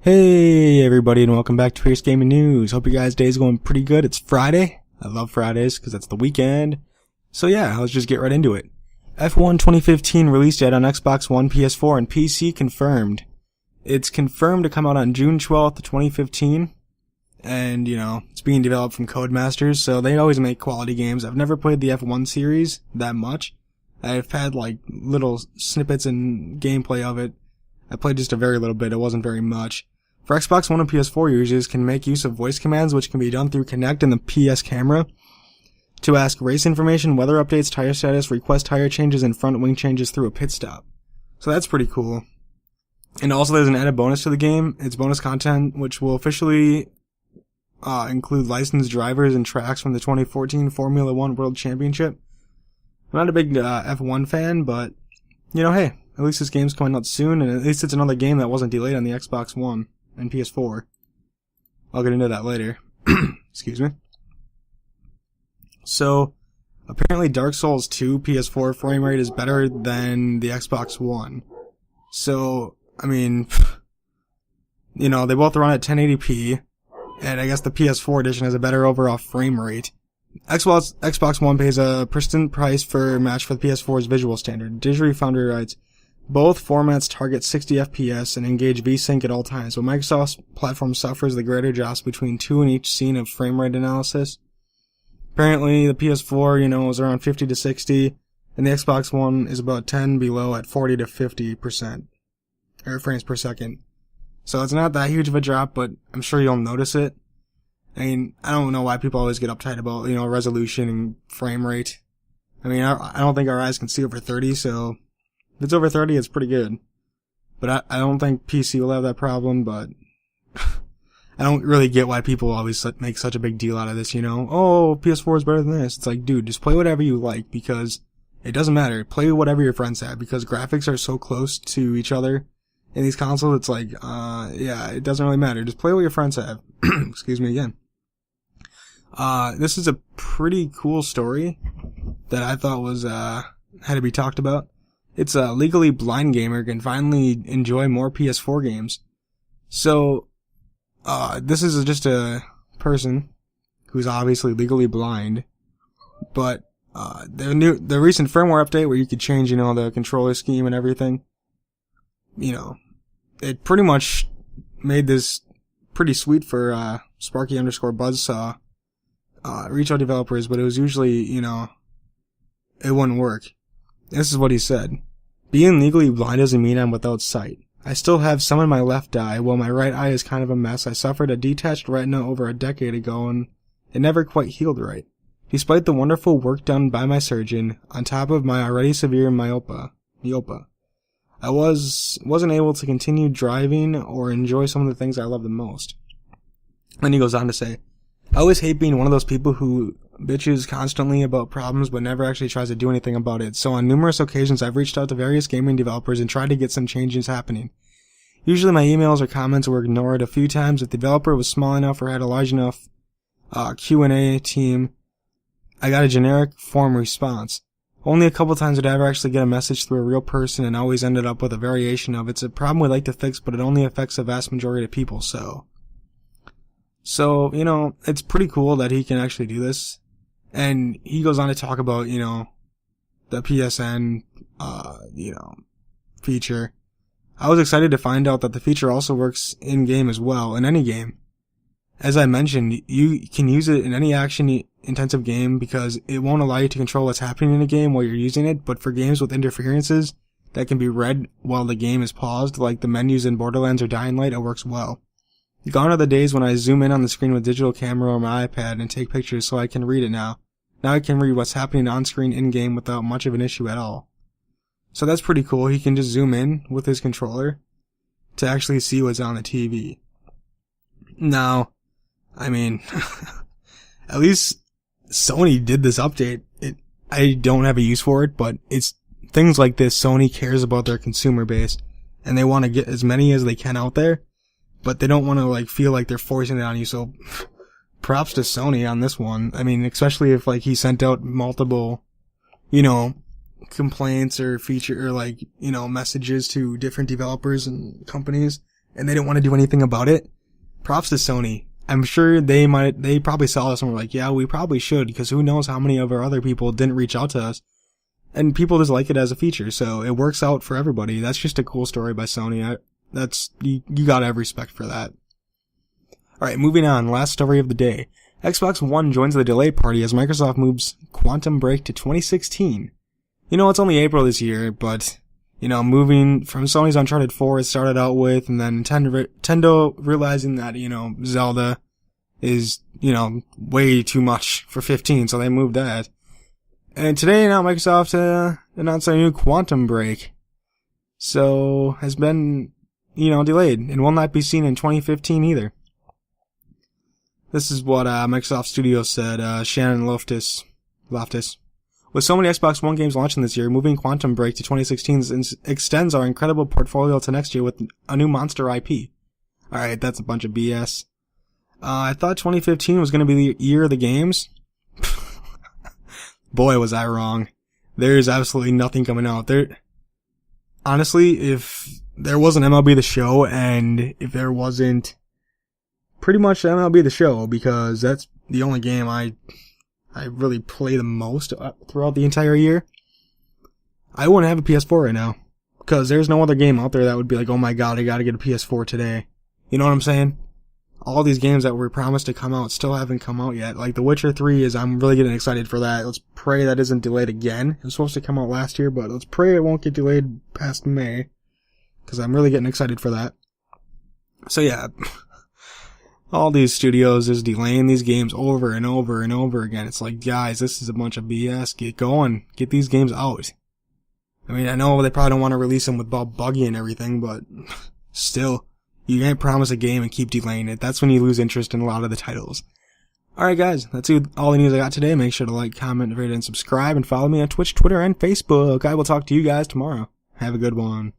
Hey everybody, and welcome back to Pierce Gaming News. Hope you guys' day's going pretty good. It's Friday. I love Fridays because that's the weekend. So yeah, let's just get right into it. F1 2015 release date on Xbox One, PS4, and PC confirmed. It's confirmed to come out on June 12th, 2015. And, it's being developed from Codemasters, so they always make quality games. I've never played the F1 series that much. I've had, little snippets and gameplay of it. I played just a very little bit. It wasn't very much. For Xbox One and PS4 users can make use of voice commands, which can be done through Kinect and the PS camera, to ask race information, weather updates, tire status, request tire changes, and front wing changes through a pit stop. So that's pretty cool. And also there's an added bonus to the game. It's bonus content, which will officially include licensed drivers and tracks from the 2014 Formula One World Championship. I'm not a big F1 fan, but, hey, at least this game's coming out soon, and at least it's another game that wasn't delayed on the Xbox One and PS4. I'll get into that later. Excuse me. So, apparently Dark Souls 2 PS4 frame rate is better than the Xbox One. So, they both run at 1080p, and I guess the PS4 edition has a better overall frame rate. Xbox One pays a persistent price for match for the PS4's visual standard. Digital Foundry writes, both formats target 60 FPS and engage VSync at all times, but Microsoft's platform suffers the greater drops between 2 in each scene of frame rate analysis. Apparently, the PS4, is around 50 to 60, and the Xbox One is about 10 below at 40 to 50%, or frames per second. So it's not that huge of a drop, but I'm sure you'll notice it. I don't know why people always get uptight about, resolution and frame rate. I don't think our eyes can see over 30, so if it's over 30, it's pretty good. But I don't think PC will have that problem, but I don't really get why people always make such a big deal out of this, Oh, PS4 is better than this. It's like, dude, just play whatever you like, because it doesn't matter. Play whatever your friends have, because graphics are so close to each other in these consoles, it's like, it doesn't really matter. Just play what your friends have. Excuse me again. This is a pretty cool story that I thought was, had to be talked about. It's a legally blind gamer can finally enjoy more PS4 games. So, this is just a person who's obviously legally blind, but, the recent firmware update where you could change, the controller scheme and everything, it pretty much made this pretty sweet for, Sparky_Buzzsaw, reach out developers, but it was usually, it wouldn't work. This is what he said. Being legally blind doesn't mean I'm without sight. I still have some in my left eye, while my right eye is kind of a mess. I suffered a detached retina over a decade ago, and it never quite healed right. Despite the wonderful work done by my surgeon, on top of my already severe myopia, I wasn't able to continue driving or enjoy some of the things I love the most. Then he goes on to say, I always hate being one of those people who bitches constantly about problems but never actually tries to do anything about it. So on numerous occasions I've reached out to various gaming developers and tried to get some changes happening. Usually my emails or comments were ignored. A few times if the developer was small enough or had a large enough Q&A team, I got a generic form response. Only a couple times did I ever actually get a message through a real person, and always ended up with a variation of it's a problem we'd like to fix, but it only affects the vast majority of people, So, it's pretty cool that he can actually do this. And he goes on to talk about, the PSN, feature. I was excited to find out that the feature also works in-game as well, in any game. As I mentioned, you can use it in any action-intensive game because it won't allow you to control what's happening in a game while you're using it, but for games with interferences that can be read while the game is paused, like the menus in Borderlands or Dying Light, it works well. Gone are the days when I zoom in on the screen with digital camera or my iPad and take pictures so I can read it now. Now I can read what's happening on screen in-game without much of an issue at all. So that's pretty cool. He can just zoom in with his controller to actually see what's on the TV. Now, at least Sony did this update. I don't have a use for it, but it's things like this. Sony cares about their consumer base, and they want to get as many as they can out there. But they don't want to, feel like they're forcing it on you, so props to Sony on this one. Especially if, he sent out multiple, complaints or messages to different developers and companies, and they didn't want to do anything about it. Props to Sony. I'm sure they probably saw this and were like, yeah, we probably should, because who knows how many of our other people didn't reach out to us. And people just like it as a feature, so it works out for everybody. That's just a cool story by Sony. You gotta have respect for that. Alright, moving on. Last story of the day. Xbox One joins the delay party as Microsoft moves Quantum Break to 2016. You know, it's only April this year, but, you know, moving from Sony's Uncharted 4 it started out with, and then Nintendo realizing that, you know, Zelda is, you know, way too much for 15, so they moved that. And today, now, Microsoft announced a new Quantum Break. So, has been, you know, delayed, and will not be seen in 2015 either. This is what Microsoft Studios said, Shannon Loftus. With so many Xbox One games launching this year, moving Quantum Break to 2016 extends our incredible portfolio to next year with a new monster IP. Alright, that's a bunch of BS. I thought 2015 was going to be the year of the games. Boy, was I wrong. There's absolutely nothing coming out. Honestly, if there wasn't MLB The Show, and if there wasn't pretty much MLB The Show, because that's the only game I really play the most throughout the entire year, I wouldn't have a PS4 right now. Because there's no other game out there that would be like, oh my god, I gotta get a PS4 today. You know what I'm saying? All these games that were promised to come out still haven't come out yet. Like The Witcher 3 I'm really getting excited for that. Let's pray that isn't delayed again. It was supposed to come out last year, but let's pray it won't get delayed past May. Because I'm really getting excited for that. So yeah, all these studios is delaying these games over and over and over again. It's like, guys, this is a bunch of BS. Get going. Get these games out. I mean, I know they probably don't want to release them with Bob Buggy and everything, but still. You can't promise a game and keep delaying it. That's when you lose interest in a lot of the titles. Alright guys, that's all the news I got today. Make sure to like, comment, rate, and subscribe, and follow me on Twitch, Twitter, and Facebook. I will talk to you guys tomorrow. Have a good one.